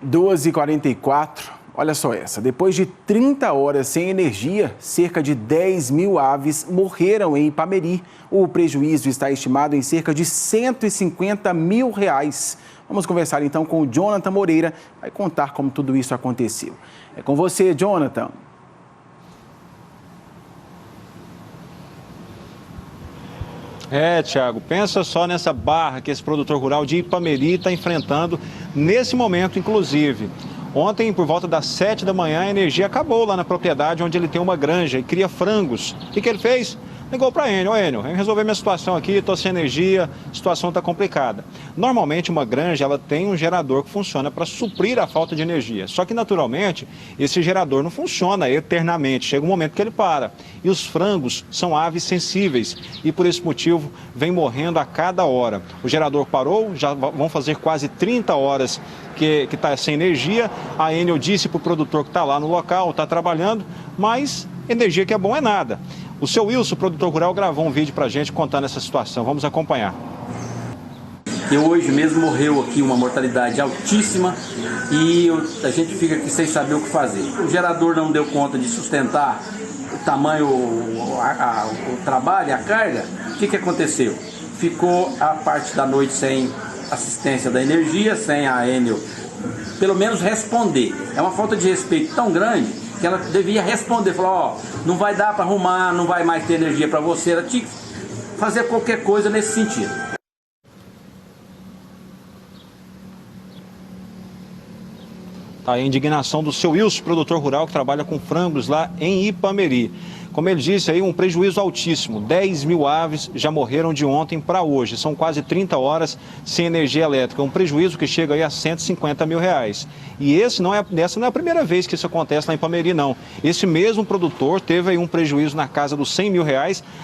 12h44, olha só essa. Depois de 30 horas sem energia, cerca de 10 mil aves morreram em Ipameri. O prejuízo está estimado em cerca de R$150 mil. Vamos conversar então com o Jonathan Moreira, vai contar como tudo isso aconteceu. É com você, Jonathan. Tiago, pensa só nessa barra que esse produtor rural de Ipameri está enfrentando nesse momento, inclusive. Ontem, por volta das 7 da manhã, a energia acabou lá na propriedade onde ele tem uma granja e cria frangos. O que ele fez? Ligou para a Enel. Enel, vem resolver minha situação aqui, estou sem energia, a situação está complicada. Normalmente, uma granja ela tem um gerador que funciona para suprir a falta de energia. Só que, naturalmente, esse gerador não funciona eternamente. Chega um momento que ele para. E os frangos são aves sensíveis e, por esse motivo, vem morrendo a cada hora. O gerador parou, já vão fazer quase 30 horas que está sem energia. A Enel disse para o produtor que está lá no local, está trabalhando, mas energia que é bom é nada. O seu Wilson, produtor rural, gravou um vídeo para a gente contando essa situação. Vamos acompanhar. E hoje mesmo morreu aqui uma mortalidade altíssima e a gente fica aqui sem saber o que fazer. O gerador não deu conta de sustentar o tamanho, o trabalho, a carga. O que aconteceu? Ficou a parte da noite sem assistência da energia, sem a Enel, pelo menos responder. É uma falta de respeito tão grande que ela devia responder, falar, não vai dar para arrumar, não vai mais ter energia para você, ela tinha que fazer qualquer coisa nesse sentido. Tá aí a indignação do seu Wilson, produtor rural que trabalha com frangos lá em Ipameri. Como ele disse aí, um prejuízo altíssimo. 10 mil aves já morreram de ontem para hoje. São quase 30 horas sem energia elétrica. Um prejuízo que chega aí a R$150 mil. E essa não é a primeira vez que isso acontece lá em Ipameri, não. Esse mesmo produtor teve aí um prejuízo na casa dos R$100 mil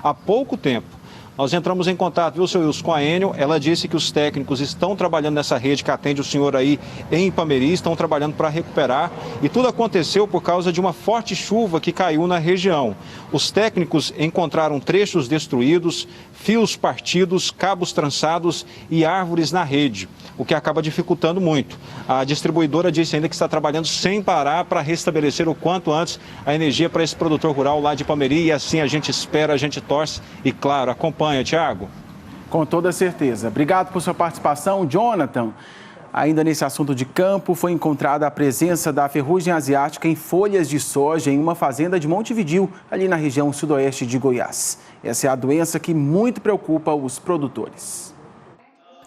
há pouco tempo. Nós entramos em contato, viu, seu Wilson, com a Enel. Ela disse que os técnicos estão trabalhando nessa rede que atende o senhor aí em Ipameri, estão trabalhando para recuperar. E tudo aconteceu por causa de uma forte chuva que caiu na região. Os técnicos encontraram trechos destruídos, fios partidos, cabos trançados e árvores na rede, o que acaba dificultando muito. A distribuidora disse ainda que está trabalhando sem parar para restabelecer o quanto antes a energia para esse produtor rural lá de Ipameri. E assim a gente espera, a gente torce e, claro, acompanha. Tiago. Com toda certeza. Obrigado por sua participação, Jonathan. Ainda nesse assunto de campo, foi encontrada a presença da ferrugem asiática em folhas de soja em uma fazenda de Montevidéu, ali na região sudoeste de Goiás. Essa é a doença que muito preocupa os produtores.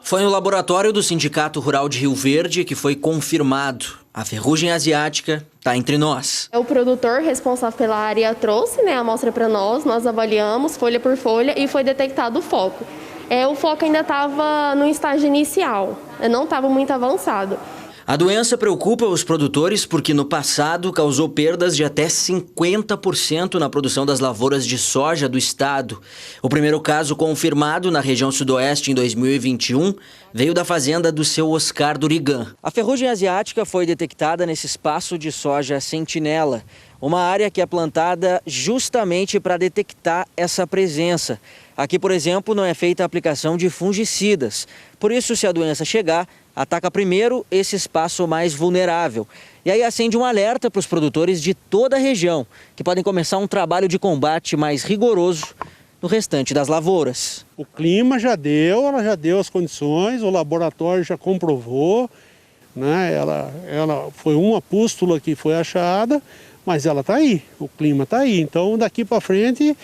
Foi no laboratório do Sindicato Rural de Rio Verde que foi confirmado. A ferrugem asiática está entre nós. O produtor responsável pela área trouxe a amostra para nós avaliamos folha por folha e foi detectado o foco. O foco ainda estava no estágio inicial, não estava muito avançado. A doença preocupa os produtores porque no passado causou perdas de até 50% na produção das lavouras de soja do estado. O primeiro caso confirmado na região sudoeste em 2021 veio da fazenda do seu Oscar Durigan. A ferrugem asiática foi detectada nesse espaço de soja Sentinela, uma área que é plantada justamente para detectar essa presença. Aqui, por exemplo, não é feita a aplicação de fungicidas. Por isso, se a doença chegar, ataca primeiro esse espaço mais vulnerável. E aí acende um alerta para os produtores de toda a região, que podem começar um trabalho de combate mais rigoroso no restante das lavouras. O clima ela já deu as condições, o laboratório já comprovou, né? Ela foi uma pústula que foi achada, mas ela está aí, o clima está aí. Então, daqui para frente,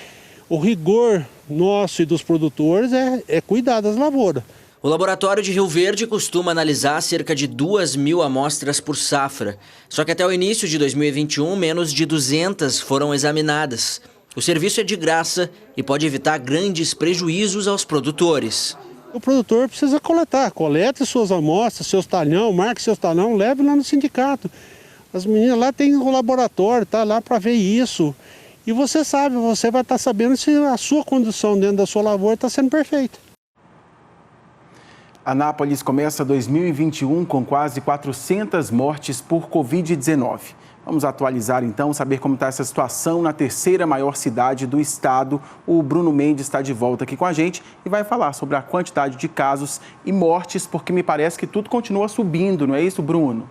o rigor nosso e dos produtores é cuidar das lavouras. O laboratório de Rio Verde costuma analisar cerca de 2 mil amostras por safra. Só que até o início de 2021, menos de 200 foram examinadas. O serviço é de graça e pode evitar grandes prejuízos aos produtores. O produtor precisa colete suas amostras, seus talhão, marque seus talhão, leve lá no sindicato. As meninas lá têm o laboratório, tá lá para ver isso. E você sabe, você vai estar sabendo se a sua condição dentro da sua lavoura está sendo perfeita. Anápolis começa 2021 com quase 400 mortes por Covid-19. Vamos atualizar então, saber como está essa situação na terceira maior cidade do estado. O Bruno Mendes está de volta aqui com a gente e vai falar sobre a quantidade de casos e mortes, porque me parece que tudo continua subindo, não é isso, Bruno?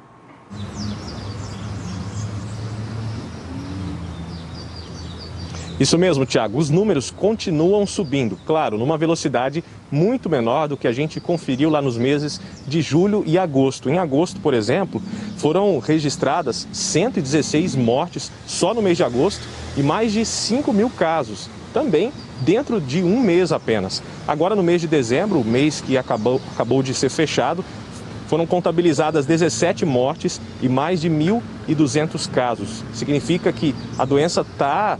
Isso mesmo, Tiago. Os números continuam subindo, claro, numa velocidade muito menor do que a gente conferiu lá nos meses de julho e agosto. Em agosto, por exemplo, foram registradas 116 mortes só no mês de agosto e mais de 5.000 casos, também dentro de um mês apenas. Agora, no mês de dezembro, o mês que acabou de ser fechado, foram contabilizadas 17 mortes e mais de 1.200 casos. Significa que a doença está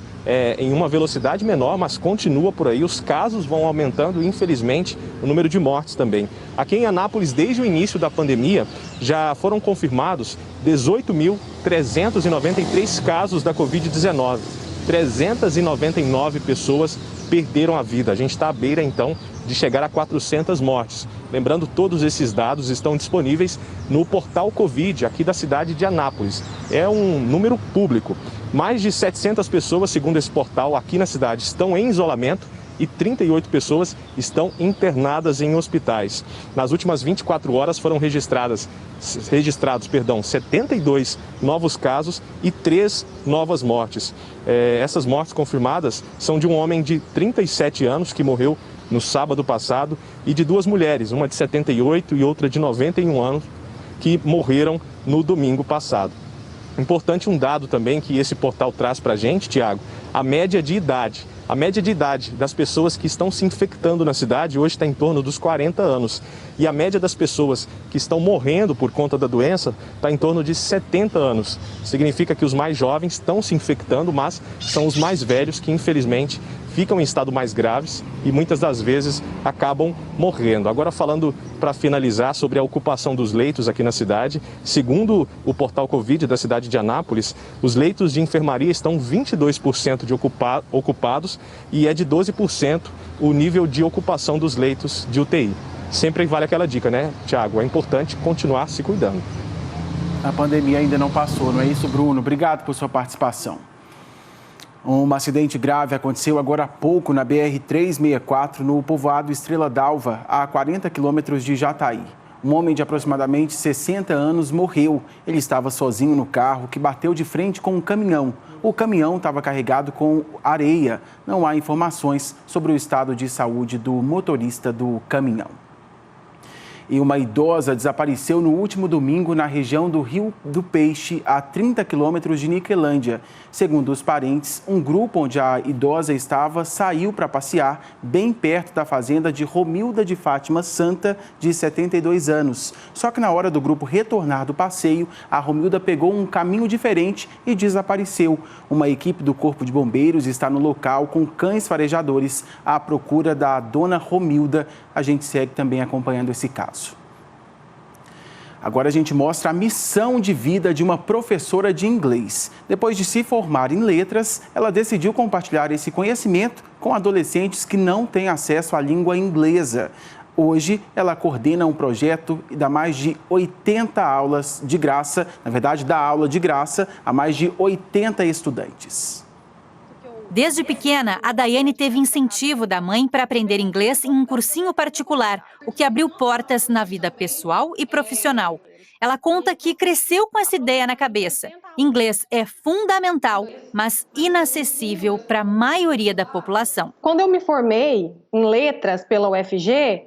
em uma velocidade menor, mas continua por aí. Os casos vão aumentando e, infelizmente, o número de mortes também. Aqui em Anápolis, desde o início da pandemia, já foram confirmados 18.393 casos da Covid-19. 399 pessoas perderam a vida. A gente está à beira, então, de chegar a 400 mortes. Lembrando, todos esses dados estão disponíveis no portal Covid aqui da cidade de Anápolis. É um número público. Mais de 700 pessoas, segundo esse portal, aqui na cidade estão em isolamento e 38 pessoas estão internadas em hospitais. Nas últimas 24 horas foram registrados 72 novos casos e 3 novas mortes. Essas mortes confirmadas são de um homem de 37 anos que morreu no sábado passado e de 2 mulheres, uma de 78 e outra de 91 anos, que morreram no domingo passado. Importante um dado também que esse portal traz para a gente, Tiago, a média de idade. A média de idade das pessoas que estão se infectando na cidade hoje está em torno dos 40 anos. E a média das pessoas que estão morrendo por conta da doença está em torno de 70 anos. Significa que os mais jovens estão se infectando, mas são os mais velhos que, infelizmente, ficam em estado mais graves e muitas das vezes acabam morrendo. Agora, falando para finalizar sobre a ocupação dos leitos aqui na cidade, segundo o portal Covid da cidade de Anápolis, os leitos de enfermaria estão 22% ocupados e é de 12% o nível de ocupação dos leitos de UTI. Sempre vale aquela dica, né, Tiago? É importante continuar se cuidando. A pandemia ainda não passou, não é isso, Bruno? Obrigado por sua participação. Um acidente grave aconteceu agora há pouco na BR-364, no povoado Estrela d'Alva, a 40 quilômetros de Jataí. Um homem de aproximadamente 60 anos morreu. Ele estava sozinho no carro que bateu de frente com um caminhão. O caminhão estava carregado com areia. Não há informações sobre o estado de saúde do motorista do caminhão. E uma idosa desapareceu no último domingo na região do Rio do Peixe, a 30 quilômetros de Niquelândia. Segundo os parentes, um grupo onde a idosa estava saiu para passear bem perto da fazenda de Romilda de Fátima Santa, de 72 anos. Só que na hora do grupo retornar do passeio, a Romilda pegou um caminho diferente e desapareceu. Uma equipe do Corpo de Bombeiros está no local com cães farejadores à procura da dona Romilda. A gente segue também acompanhando esse caso. Agora a gente mostra a missão de vida de uma professora de inglês. Depois de se formar em letras, ela decidiu compartilhar esse conhecimento com adolescentes que não têm acesso à língua inglesa. Hoje, ela coordena um projeto e dá mais de 80 aulas de graça, na verdade, dá aula de graça a mais de 80 estudantes. Desde pequena, a Daiane teve incentivo da mãe para aprender inglês em um cursinho particular, o que abriu portas na vida pessoal e profissional. Ela conta que cresceu com essa ideia na cabeça. Inglês é fundamental, mas inacessível para a maioria da população. Quando eu me formei em letras pela UFG,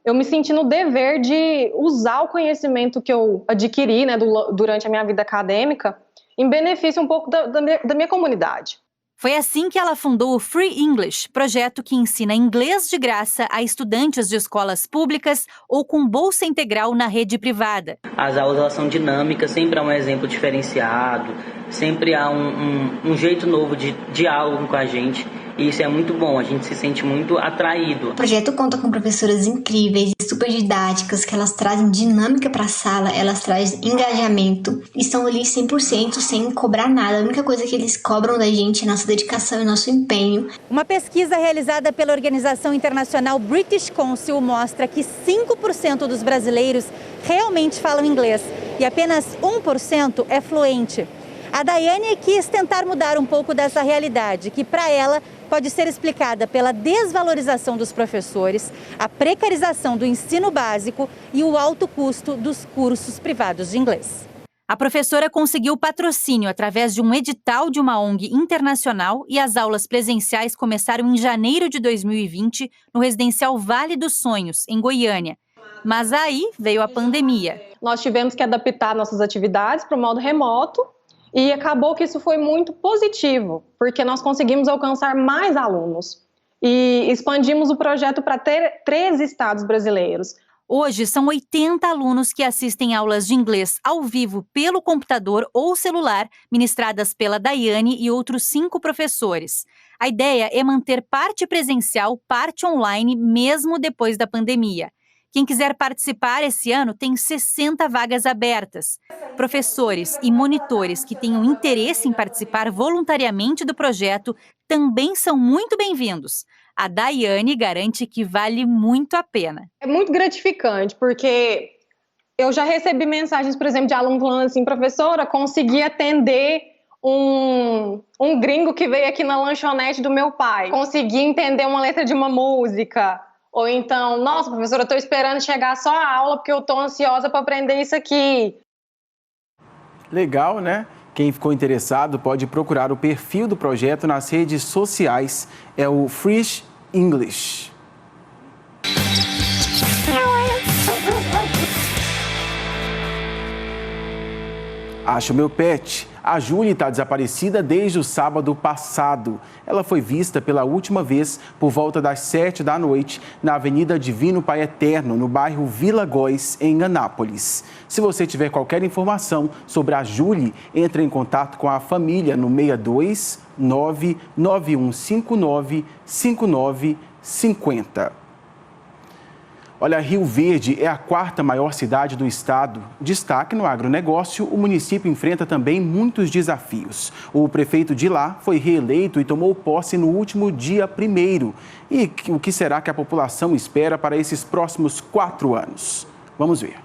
eu me senti no dever de usar o conhecimento que eu adquiri, durante a minha vida acadêmica em benefício um pouco da minha comunidade. Foi assim que ela fundou o Free English, projeto que ensina inglês de graça a estudantes de escolas públicas ou com bolsa integral na rede privada. As aulas elas são dinâmicas, sempre há um exemplo diferenciado, sempre há um jeito novo de diálogo com a gente. E isso é muito bom, a gente se sente muito atraído. O projeto conta com professoras incríveis e super didáticas, que elas trazem dinâmica para a sala, elas trazem engajamento e estão ali 100% sem cobrar nada. A única coisa que eles cobram da gente é nossa dedicação e nosso empenho. Uma pesquisa realizada pela organização internacional British Council mostra que 5% dos brasileiros realmente falam inglês e apenas 1% é fluente. A Daiane quis tentar mudar um pouco dessa realidade, que para ela pode ser explicada pela desvalorização dos professores, a precarização do ensino básico e o alto custo dos cursos privados de inglês. A professora conseguiu patrocínio através de um edital de uma ONG internacional e as aulas presenciais começaram em janeiro de 2020 no residencial Vale dos Sonhos, em Goiânia. Mas aí veio a pandemia. Nós tivemos que adaptar nossas atividades para o modo remoto e acabou que isso foi muito positivo, porque nós conseguimos alcançar mais alunos e expandimos o projeto para 3 estados brasileiros. Hoje, são 80 alunos que assistem aulas de inglês ao vivo pelo computador ou celular, ministradas pela Daiane e outros 5 professores. A ideia é manter parte presencial, parte online, mesmo depois da pandemia. Quem quiser participar esse ano tem 60 vagas abertas. Professores e monitores que tenham interesse em participar voluntariamente do projeto também são muito bem-vindos. A Daiane garante que vale muito a pena. É muito gratificante, porque eu já recebi mensagens, por exemplo, de aluno falando assim: professora, consegui atender um gringo que veio aqui na lanchonete do meu pai. Consegui entender uma letra de uma música. Ou então, nossa, professora, eu estou esperando chegar só a aula porque eu estou ansiosa para aprender isso aqui. Legal, né? Quem ficou interessado pode procurar o perfil do projeto nas redes sociais. É o Fresh English. Acho meu pet. A Júlia está desaparecida desde o sábado passado. Ela foi vista pela última vez por volta das 7 da noite na Avenida Divino Pai Eterno, no bairro Vila Góis, em Anápolis. Se você tiver qualquer informação sobre a Júlia, entre em contato com a família no 62 99159 5950. Olha, Rio Verde é a 4ª maior cidade do estado. Destaque no agronegócio, o município enfrenta também muitos desafios. O prefeito de lá foi reeleito e tomou posse no último dia 1º. E o que será que a população espera para esses próximos 4 anos? Vamos ver.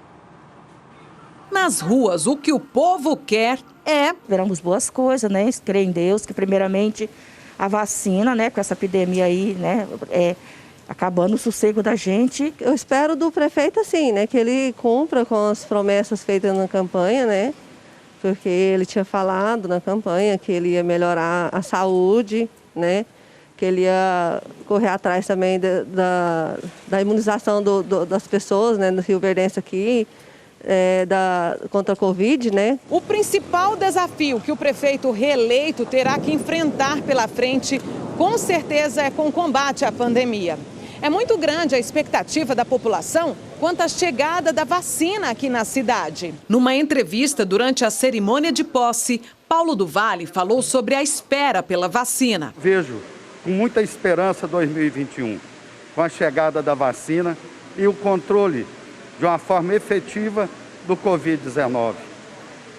Nas ruas, o que o povo quer é... Veramos boas coisas, né? Crer em Deus, que primeiramente a vacina, né? Com essa epidemia aí, né? Acabando o sossego da gente. Eu espero do prefeito assim, né, que ele cumpra com as promessas feitas na campanha, né, porque ele tinha falado na campanha que ele ia melhorar a saúde, né, que ele ia correr atrás também da imunização das pessoas, né, no Rio Verdense aqui, contra a Covid, né. O principal desafio que o prefeito reeleito terá que enfrentar pela frente, com certeza, é com o combate à pandemia. É muito grande a expectativa da população quanto à chegada da vacina aqui na cidade. Numa entrevista durante a cerimônia de posse, Paulo do Vale falou sobre a espera pela vacina. Vejo com muita esperança 2021, com a chegada da vacina e o controle de uma forma efetiva do Covid-19.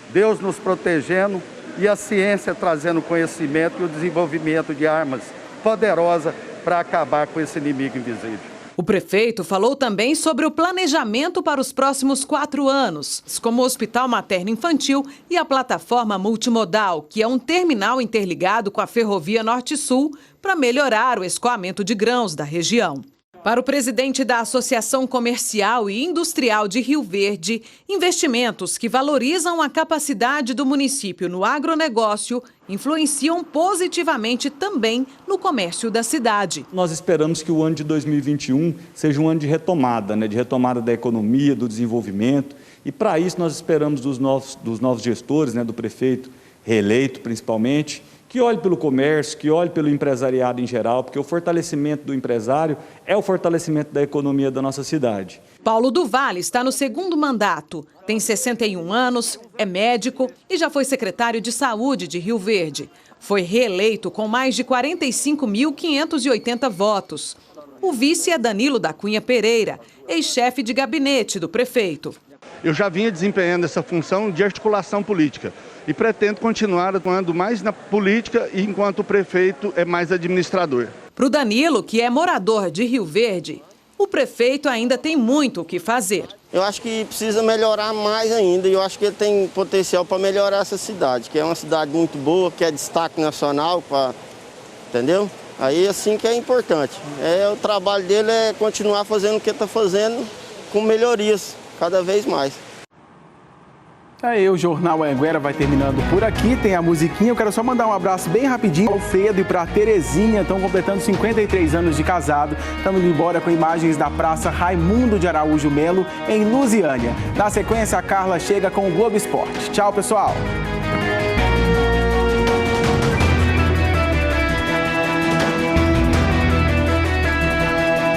Deus nos protegendo e a ciência trazendo conhecimento e o desenvolvimento de armas poderosas para acabar com esse inimigo invisível. O prefeito falou também sobre o planejamento para os próximos 4 anos, como o Hospital Materno Infantil e a plataforma multimodal, que é um terminal interligado com a Ferrovia Norte-Sul para melhorar o escoamento de grãos da região. Para o presidente da Associação Comercial e Industrial de Rio Verde, investimentos que valorizam a capacidade do município no agronegócio influenciam positivamente também no comércio da cidade. Nós esperamos que o ano de 2021 seja um ano de retomada, de retomada da economia, do desenvolvimento. E para isso nós esperamos dos novos gestores, do prefeito reeleito principalmente, que olhe pelo comércio, que olhe pelo empresariado em geral, porque o fortalecimento do empresário é o fortalecimento da economia da nossa cidade. Paulo do Vale está no 2º mandato, tem 61 anos, é médico e já foi secretário de Saúde de Rio Verde. Foi reeleito com mais de 45.580 votos. O vice é Danilo da Cunha Pereira, ex-chefe de gabinete do prefeito. Eu já vinha desempenhando essa função de articulação política e pretendo continuar atuando mais na política enquanto o prefeito é mais administrador. Para o Danilo, que é morador de Rio Verde, o prefeito ainda tem muito o que fazer. Eu acho que precisa melhorar mais ainda e eu acho que ele tem potencial para melhorar essa cidade, que é uma cidade muito boa, que é destaque nacional, entendeu? Aí assim que é importante. O trabalho dele é continuar fazendo o que está fazendo com melhorias cada vez mais. Aí o Jornal Anhanguera vai terminando por aqui, tem a musiquinha. Eu quero só mandar um abraço bem rapidinho ao Alfredo e para a Terezinha, estão completando 53 anos de casado. Estamos indo embora com imagens da Praça Raimundo de Araújo Melo, em Lusiânia. Na sequência, a Carla chega com o Globo Esporte. Tchau, pessoal!